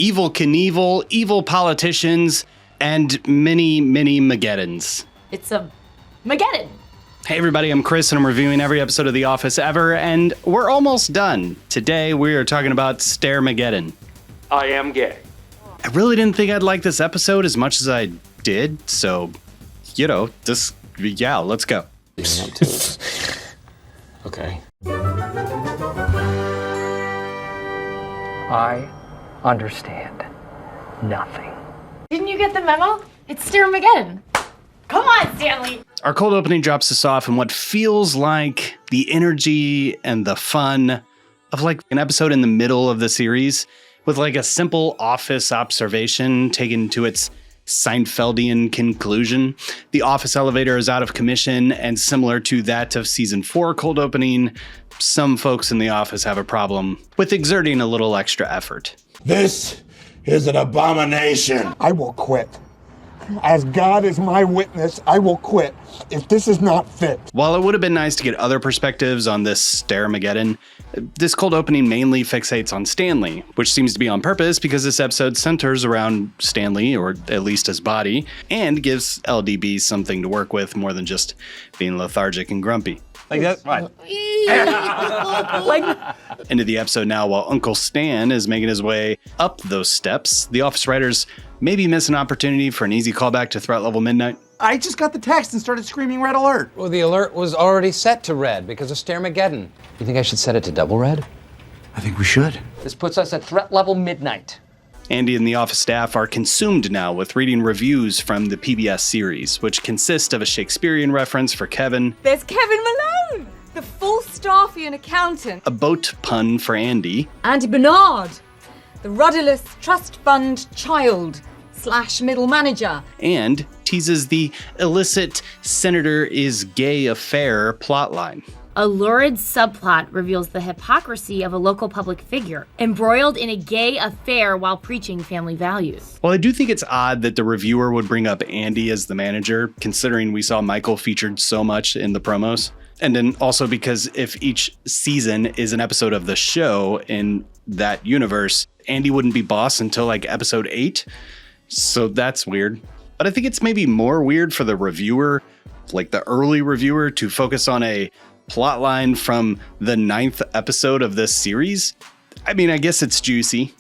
Evil Knievel, evil politicians, and many, many Mageddons. It's a Mageddon. Hey everybody, I'm Chris and I'm reviewing every episode of The Office ever, and we're almost done. Today we are talking about Stairmageddon. I am gay. I really didn't think I'd like this episode as much as I did, so, let's go. Okay. I understand nothing. Didn't you get the memo? It's Stairmageddon. Come on, Stanley. Our cold opening drops us off in what feels like the energy and the fun of like an episode in the middle of the series with like a simple office observation taken to its Seinfeldian conclusion. The office elevator is out of commission, and similar to that of season 4 cold opening, some folks in the office have a problem with exerting a little extra effort. This is an abomination. I will quit. As God is my witness, I will quit if this is not fit. While it would have been nice to get other perspectives on this Stairmageddon, this cold opening mainly fixates on Stanley, which seems to be on purpose because this episode centers around Stanley, or at least his body, and gives LDB something to work with more than just being lethargic and grumpy. Like that? Right. Into the episode now, while Uncle Stan is making his way up those steps, the office writers maybe miss an opportunity for an easy callback to Threat Level Midnight. I just got the text and started screaming red alert. Well, the alert was already set to red because of Stairmageddon. You think I should set it to double red? I think we should. This puts us at threat level midnight. Andy and the office staff are consumed now with reading reviews from the PBS series, which consist of a Shakespearean reference for Kevin, There's Kevin Malone, the Falstaffian accountant. a boat pun for Andy, Andy Bernard, the rudderless trust fund child / middle manager. and teases the illicit Senator is gay affair plotline. A lurid subplot reveals the hypocrisy of a local public figure, embroiled in a gay affair while preaching family values. Well, I do think it's odd that the reviewer would bring up Andy as the manager, considering we saw Michael featured so much in the promos. And then also because if each season is an episode of the show in that universe, Andy wouldn't be boss until like episode 8. So that's weird. But I think it's maybe more weird for the reviewer, like the early reviewer, to focus on a plotline from the 9th episode of this series. I mean, I guess it's juicy.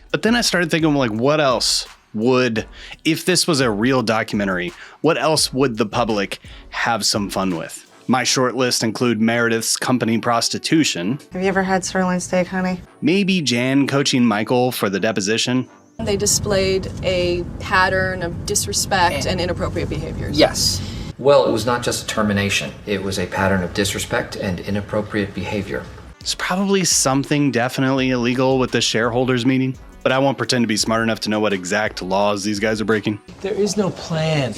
But then I started thinking, like, what else would, if this was a real documentary, what else would the public have some fun with? My short list include Meredith's company prostitution. Have you ever had sirloin steak, honey? Maybe Jan coaching Michael for the deposition. They displayed a pattern of disrespect and inappropriate behaviors. Yes. Well, it was not just a termination. It was a pattern of disrespect and inappropriate behavior. There's probably something definitely illegal with the shareholders meeting, but I won't pretend to be smart enough to know what exact laws these guys are breaking. There is no plan.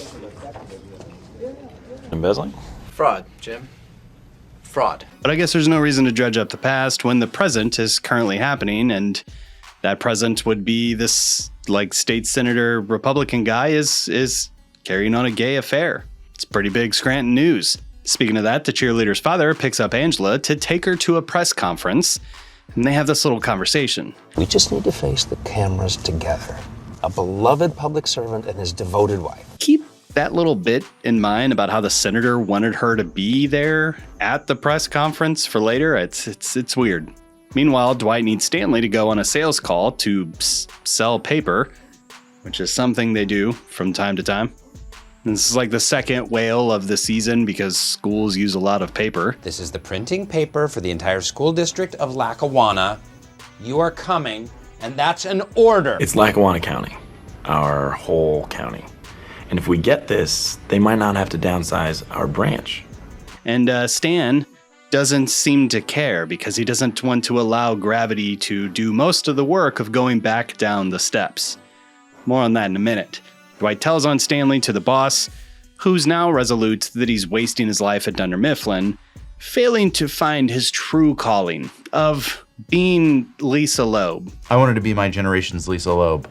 Embezzling? Fraud, Jim. Fraud. But I guess there's no reason to dredge up the past when the present is currently happening, and that present would be this, like, state senator Republican guy is carrying on a gay affair. It's pretty big Scranton news. Speaking of that, the cheerleader's father picks up Angela to take her to a press conference, and they have this little conversation. We just need to face the cameras together. A beloved public servant and his devoted wife. Keep that little bit in mind about how the senator wanted her to be there at the press conference for later. It's weird. Meanwhile, Dwight needs Stanley to go on a sales call to sell paper, which is something they do from time to time. And this is like the second whale of the season because schools use a lot of paper. This is the printing paper for the entire school district of Lackawanna. You are coming, and that's an order. It's Lackawanna County, our whole county. And if we get this, they might not have to downsize our branch. And Stan doesn't seem to care because he doesn't want to allow gravity to do most of the work of going back down the steps. More on that in a minute. Dwight tells on Stanley to the boss, who's now resolute that he's wasting his life at Dunder Mifflin, failing to find his true calling of being Lisa Loeb. I wanted to be my generation's Lisa Loeb.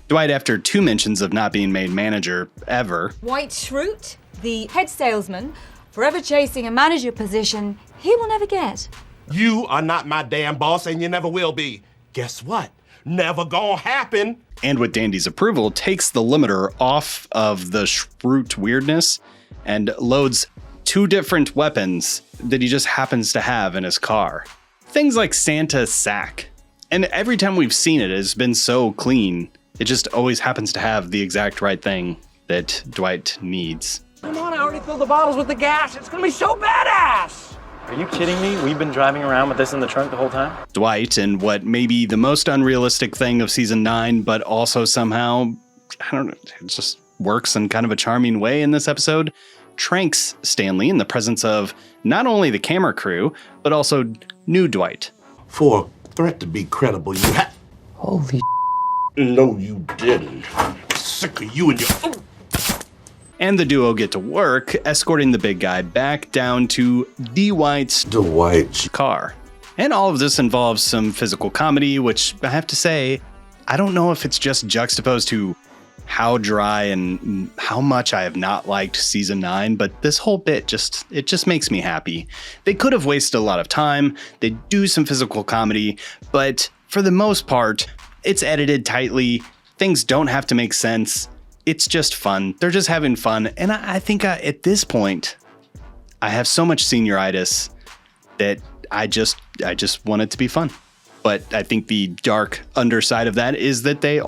Dwight, after 2 mentions of not being made manager ever. White Schrute, the head salesman, forever chasing a manager position he will never get. You are not my damn boss, and you never will be. Guess what? Never gonna happen. And with Dandy's approval, takes the limiter off of the Shroot weirdness and loads 2 different weapons that he just happens to have in his car. Things like Santa's sack. And every time we've seen it, it's been so clean. It just always happens to have the exact right thing that Dwight needs. Come on, I already filled the bottles with the gas. It's gonna be so badass! Are you kidding me? We've been driving around with this in the trunk the whole time? Dwight, and what may be the most unrealistic thing of season 9, but also somehow, I don't know, it just works in kind of a charming way in this episode, tranks Stanley in the presence of not only the camera crew, but also new Dwight. For a threat to be credible, you had... Holy No, you didn't. I'm sick of you and your... And the duo get to work, escorting the big guy back down to Dwight's car. And all of this involves some physical comedy, which I have to say, I don't know if it's just juxtaposed to how dry and how much I have not liked season 9, but this whole bit just makes me happy. They could have wasted a lot of time, they do some physical comedy, but for the most part, it's edited tightly, things don't have to make sense. It's just fun. They're just having fun. And I think at this point, I have so much senioritis that I just want it to be fun. But I think the dark underside of that is that they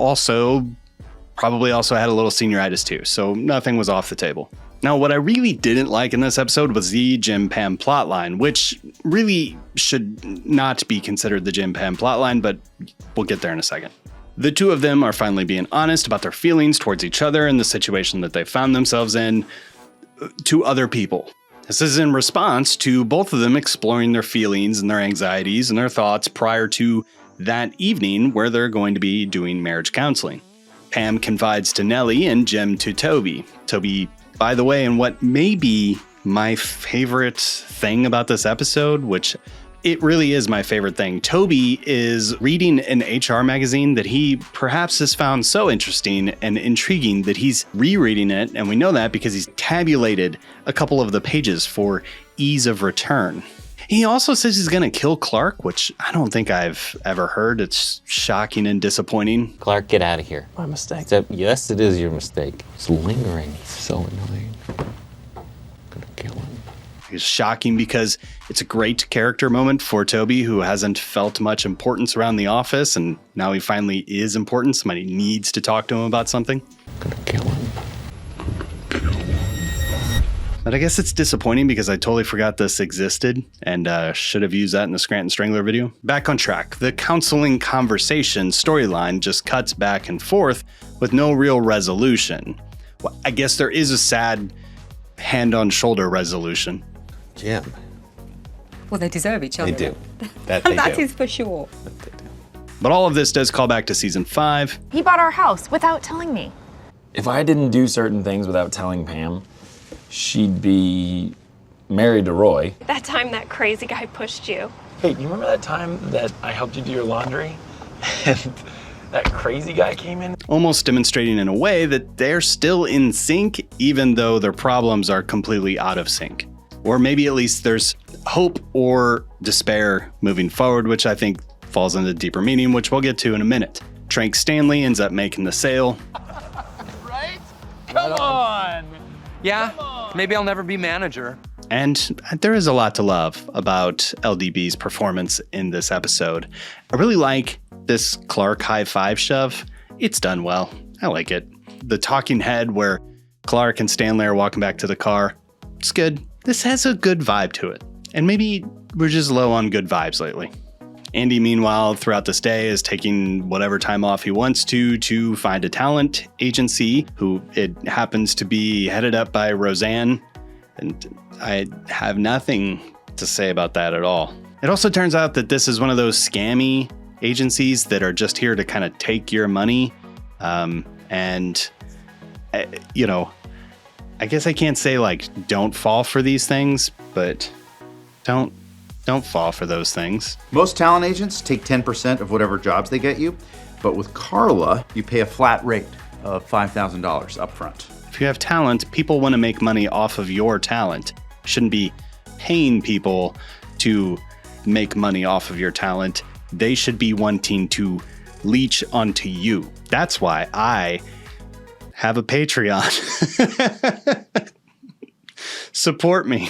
probably also had a little senioritis too. So nothing was off the table. Now, what I really didn't like in this episode was the Jim Pam plotline, which really should not be considered the Jim Pam plotline, but we'll get there in a second. The two of them are finally being honest about their feelings towards each other and the situation that they found themselves in to other people. This is in response to both of them exploring their feelings and their anxieties and their thoughts prior to that evening where they're going to be doing marriage counseling. Pam confides to Nellie and Jim to Toby. Toby, by the way, and what may be my favorite thing about this episode, which it really is my favorite thing. Toby is reading an HR magazine that he perhaps has found so interesting and intriguing that he's rereading it, and we know that because he's tabulated a couple of the pages for ease of return. He also says he's going to kill Clark, which I don't think I've ever heard. It's shocking and disappointing. Clark, get out of here. My mistake. Except, yes, it is your mistake. It's lingering. It's so annoying. I'm gonna kill him. It's shocking because it's a great character moment for Toby, who hasn't felt much importance around the office, and now he finally is important. Somebody needs to talk to him about something. I'm gonna kill him. But I guess it's disappointing because I totally forgot this existed and should have used that in the Scranton Strangler video. Back on track, the counseling conversation storyline just cuts back and forth with no real resolution. Well, I guess there is a sad hand-on-shoulder resolution. Jim. Well, they deserve each other. They do. That is for sure. But all of this does call back to season 5. He bought our house without telling me. If I didn't do certain things without telling Pam, she'd be married to Roy. That time that crazy guy pushed you. Hey, you remember that time that I helped you do your laundry? And that crazy guy came in? Almost demonstrating in a way that they're still in sync, even though their problems are completely out of sync. Or maybe at least there's hope or despair moving forward, which I think falls into deeper meaning, which we'll get to in a minute. Trank Stanley ends up making the sale. Right? Come on! Yeah, maybe I'll never be manager. And there is a lot to love about LDB's performance in this episode. I really like this Clark high five shove. It's done well. I like it. The talking head where Clark and Stanley are walking back to the car. It's good. This has a good vibe to it. And maybe we're just low on good vibes lately. Andy, meanwhile, throughout this day is taking whatever time off he wants to find a talent agency who it happens to be headed up by Roseanne. And I have nothing to say about that at all. It also turns out that this is one of those scammy agencies that are just here to kind of take your money. I guess I can't say like don't fall for these things, but don't fall for those things. Most talent agents take 10% of whatever jobs they get you, but with Carla, you pay a flat rate of $5,000 up front. If you have talent, people want to make money off of your talent. Shouldn't be paying people to make money off of your talent. They should be wanting to leech onto you. That's why I have a Patreon. Support me.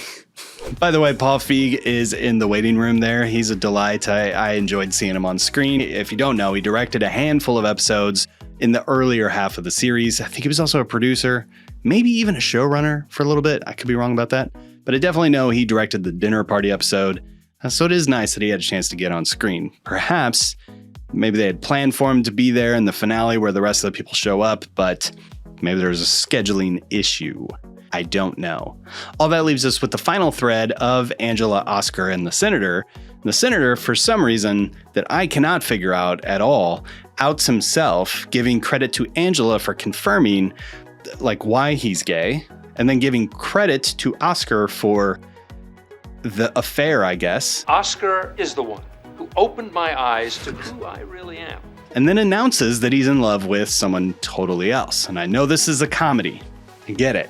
By the way, Paul Feig is in the waiting room there. He's a delight. I enjoyed seeing him on screen. If you don't know, he directed a handful of episodes in the earlier half of the series. I think he was also a producer, maybe even a showrunner for a little bit. I could be wrong about that. But I definitely know he directed the dinner party episode. So it is nice that he had a chance to get on screen. Perhaps maybe they had planned for him to be there in the finale where the rest of the people show up, but maybe there's a scheduling issue. I don't know. All that leaves us with the final thread of Angela, Oscar, and the Senator. The Senator, for some reason that I cannot figure out at all, outs himself, giving credit to Angela for confirming like why he's gay, and then giving credit to Oscar for the affair, I guess. Oscar is the one who opened my eyes to who I really am. And then announces that he's in love with someone totally else. And I know this is a comedy. I get it.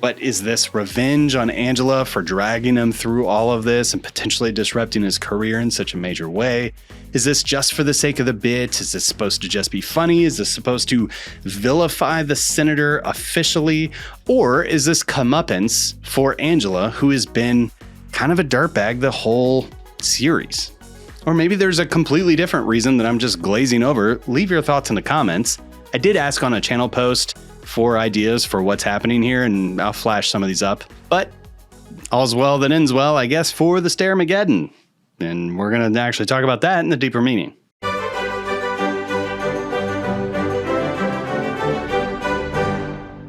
But is this revenge on Angela for dragging him through all of this and potentially disrupting his career in such a major way? Is this just for the sake of the bit? Is this supposed to just be funny? Is this supposed to vilify the Senator officially? Or is this comeuppance for Angela, who has been kind of a dirtbag the whole series? Or maybe there's a completely different reason that I'm just glazing over. Leave your thoughts in the comments. I did ask on a channel post for ideas for what's happening here, and I'll flash some of these up. But all's well that ends well, I guess, for the Stairmageddon. And we're going to actually talk about that in the deeper meaning.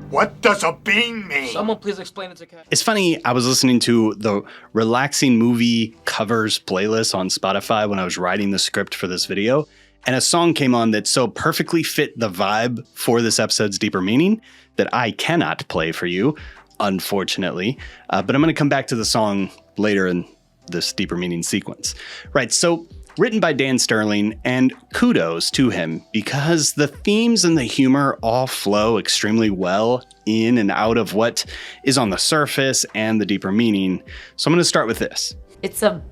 What does a bean mean? Someone please explain it to Kat. It's funny, I was listening to the relaxing movie covers playlist on Spotify when I was writing the script for this video, and a song came on that so perfectly fit the vibe for this episode's deeper meaning that I cannot play for you, unfortunately. But I'm going to come back to the song later in this deeper meaning sequence. Right, so written by Dan Sterling, and kudos to him because the themes and the humor all flow extremely well in and out of what is on the surface and the deeper meaning. So I'm going to start with this. It's a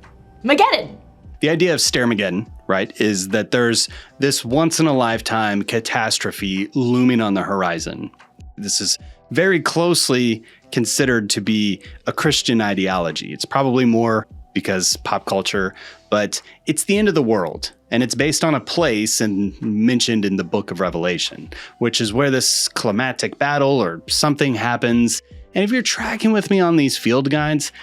Mageddon. The idea of Stairmageddon, right, is that there's this once-in-a-lifetime catastrophe looming on the horizon. This is very closely considered to be a Christian ideology. It's probably more because pop culture, but it's the end of the world, and it's based on a place and mentioned in the book of Revelation, which is where this climatic battle or something happens. And if you're tracking with me on these field guides,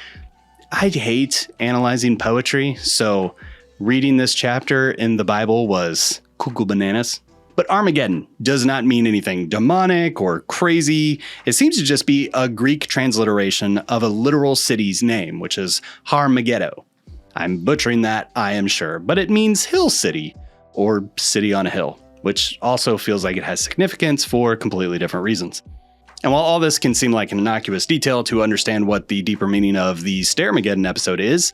I hate analyzing poetry, so reading this chapter in the Bible was cuckoo bananas. But Armageddon does not mean anything demonic or crazy. It seems to just be a Greek transliteration of a literal city's name, which is Har Megiddo. I'm butchering that, I am sure, but it means hill city or city on a hill, which also feels like it has significance for completely different reasons. And while all this can seem like an innocuous detail to understand what the deeper meaning of the Stairmageddon episode is,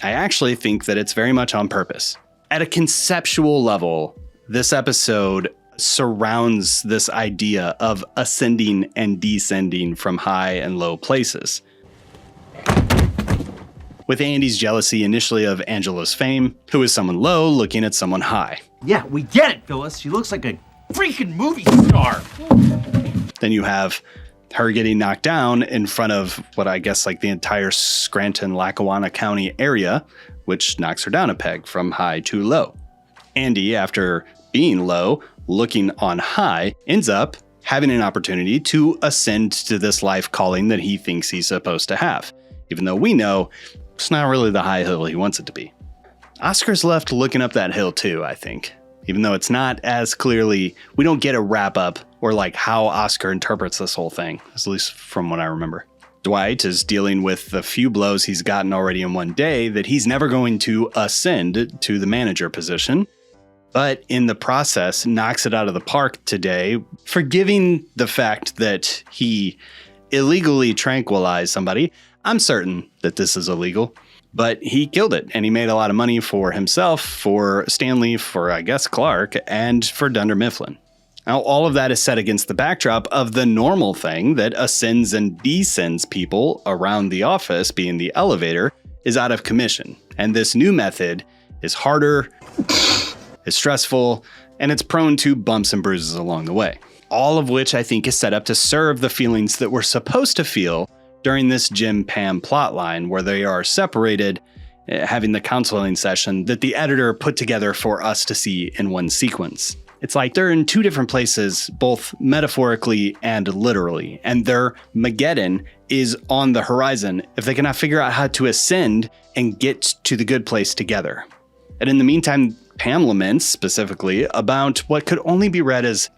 I actually think that it's very much on purpose. At a conceptual level, this episode surrounds this idea of ascending and descending from high and low places. With Andy's jealousy initially of Angela's fame, who is someone low looking at someone high. Yeah, we get it, Phyllis. She looks like a freaking movie star. Then you have her getting knocked down in front of what I guess like the entire Scranton, Lackawanna County area, which knocks her down a peg from high to low. Andy, after being low, looking on high, ends up having an opportunity to ascend to this life calling that he thinks he's supposed to have, even though we know it's not really the high hill he wants it to be. Oscar's left looking up that hill too, I think, even though it's not as clearly, we don't get a wrap up or like how Oscar interprets this whole thing, at least from what I remember. Dwight is dealing with the few blows he's gotten already in one day that he's never going to ascend to the manager position, but in the process knocks it out of the park today, forgiving the fact that he illegally tranquilized somebody. I'm certain that this is illegal, but he killed it and he made a lot of money for himself, for Stanley, for I guess Clark, and for Dunder Mifflin. Now, all of that is set against the backdrop of the normal thing that ascends and descends people around the office, being the elevator, is out of commission. And this new method is harder is stressful, and it's prone to bumps and bruises along the way. All of which I think is set up to serve the feelings that we're supposed to feel during this Jim-Pam plotline where they are separated, having the counseling session that the editor put together for us to see in one sequence. It's like they're in two different places, both metaphorically and literally, and their Mageddon is on the horizon if they cannot figure out how to ascend and get to the good place together. And in the meantime, Pam laments specifically about what could only be read as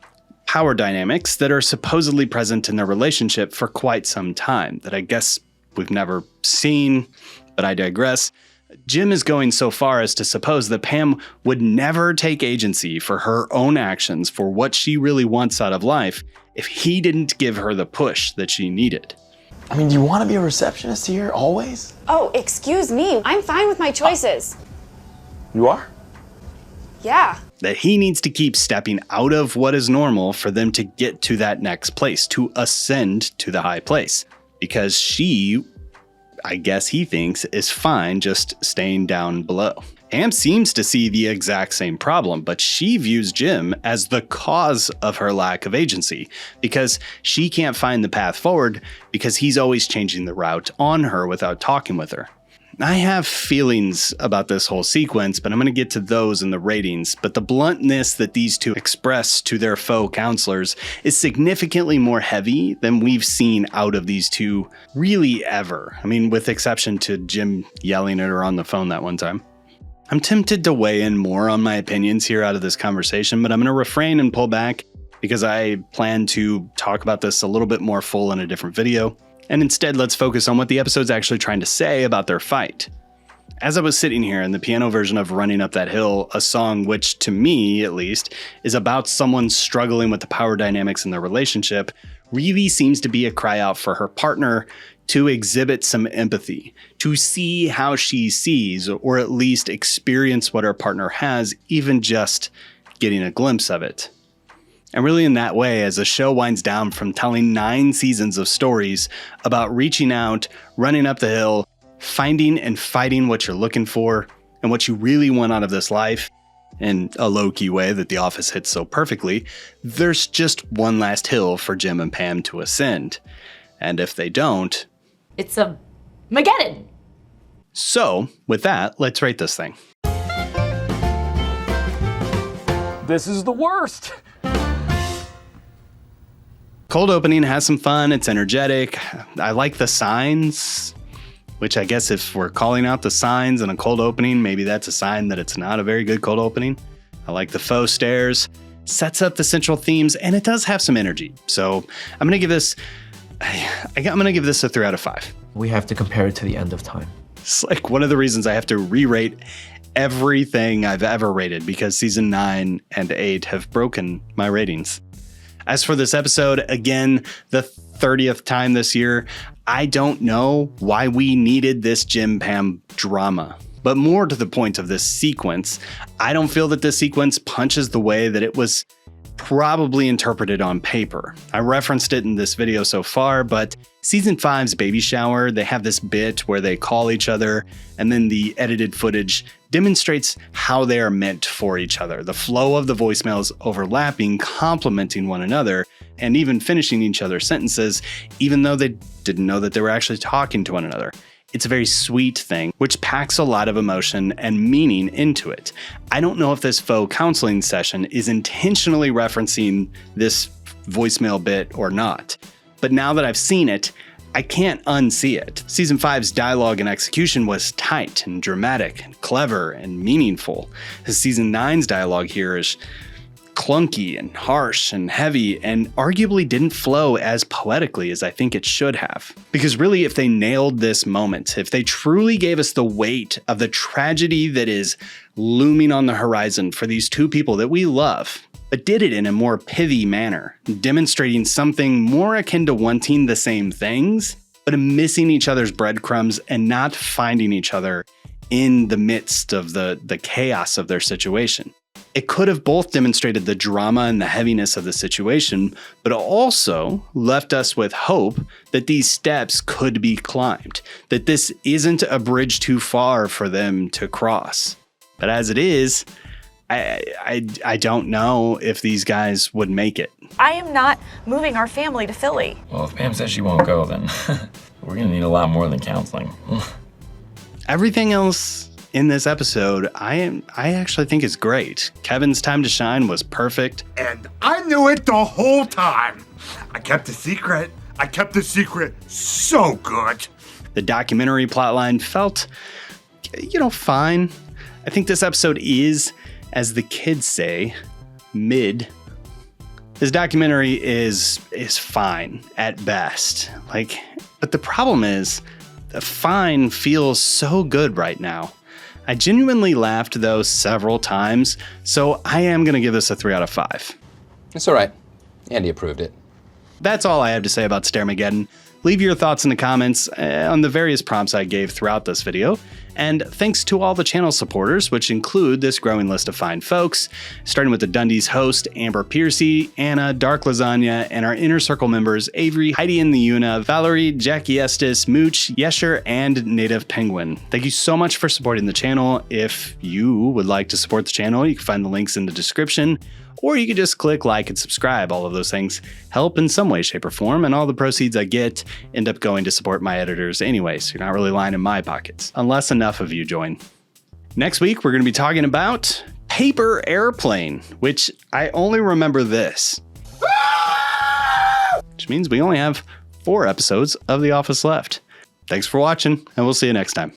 power dynamics that are supposedly present in their relationship for quite some time that I guess we've never seen, but I digress. Jim is going so far as to suppose that Pam would never take agency for her own actions for what she really wants out of life if he didn't give her the push that she needed. I mean, do you want to be a receptionist here always? Oh, excuse me. I'm fine with my choices. You are? Yeah. That he needs to keep stepping out of what is normal for them to get to that next place, to ascend to the high place. Because she, I guess he thinks, is fine just staying down below. Pam seems to see the exact same problem, but she views Jim as the cause of her lack of agency because she can't find the path forward because he's always changing the route on her without talking with her. I have feelings about this whole sequence, but I'm going to get to those in the ratings. But the bluntness that these two express to their faux counselors is significantly more heavy than we've seen out of these two really ever. I mean, with exception to Jim yelling at her on the phone that one time. I'm tempted to weigh in more on my opinions here out of this conversation, but I'm going to refrain and pull back because I plan to talk about this a little bit more full in a different video. And instead, let's focus on what the episode's actually trying to say about their fight. As I was sitting here in the piano version of Running Up That Hill, a song which, to me at least, is about someone struggling with the power dynamics in their relationship, really seems to be a cry out for her partner to exhibit some empathy, to see how she sees, or at least experience what her partner has, even just getting a glimpse of it. And really in that way, as the show winds down from telling 9 seasons of stories about reaching out, running up the hill, finding and fighting what you're looking for and what you really want out of this life, in a low-key way that The Office hits so perfectly, there's just one last hill for Jim and Pam to ascend. And if they don't... It's a Mageddon! So, with that, let's rate this thing. This is the worst! Cold opening has some fun, it's energetic. I like the signs, which I guess if we're calling out the signs in a cold opening, maybe that's a sign that it's not a very good cold opening. I like the faux stairs, sets up the central themes, and it does have some energy. So I'm going to give this a 3 out of 5. We have to compare it to the end of time. It's like one of the reasons I have to re-rate everything I've ever rated because season 9 and 8 have broken my ratings. As for this episode, again, the 30th time this year, I don't know why we needed this Jim-Pam drama. But more to the point of this sequence, I don't feel that this sequence punches the way that it was probably interpreted on paper. I referenced it in this video so far, but season 5's baby shower, they have this bit where they call each other, and then the edited footage demonstrates how they are meant for each other. The flow of the voicemails overlapping, complementing one another, and even finishing each other's sentences, even though they didn't know that they were actually talking to one another. It's a very sweet thing, which packs a lot of emotion and meaning into it. I don't know if this faux counseling session is intentionally referencing this voicemail bit or not, but now that I've seen it, I can't unsee it. Season 5's dialogue and execution was tight and dramatic and clever and meaningful. Season 9's dialogue here is clunky and harsh and heavy and arguably didn't flow as poetically as I think it should have. Because really, if they nailed this moment, if they truly gave us the weight of the tragedy that is looming on the horizon for these two people that we love, but did it in a more pithy manner, demonstrating something more akin to wanting the same things, but missing each other's breadcrumbs and not finding each other in the midst of the chaos of their situation. It could have both demonstrated the drama and the heaviness of the situation, but also left us with hope that these steps could be climbed, that this isn't a bridge too far for them to cross. But as it is, I don't know if these guys would make it. I am not moving our family to Philly. Well, if Pam says she won't go, then we're gonna need a lot more than counseling. Everything else in this episode, I actually think is great. Kevin's time to shine was perfect. And I knew it the whole time. I kept the secret. I kept the secret so good. The documentary plotline felt, fine. I think this episode is, as the kids say, mid. This documentary is fine at best. But the problem is, the fine feels so good right now. I genuinely laughed though several times, so I am gonna give this a 3 out of 5. It's all right. Andy approved it. That's all I have to say about Stairmageddon. Leave your thoughts in the comments on the various prompts I gave throughout this video. And thanks to all the channel supporters, which include this growing list of fine folks, starting with the Dundee's host, Amber Piercy, Anna, Dark Lasagna, and our Inner Circle members, Avery, Heidi in the Una, Valerie, Jackie Estes, Mooch, Yesher, and Native Penguin. Thank you so much for supporting the channel. If you would like to support the channel, you can find the links in the description, or you can just click like and subscribe. All of those things help in some way, shape, or form, and all the proceeds I get end up going to support my editors anyway, so you're not really lining my pockets, unless enough of you join. Next week, we're going to be talking about Paper Airplane, which I only remember this. Which means we only have 4 episodes of The Office left. Thanks for watching, and we'll see you next time.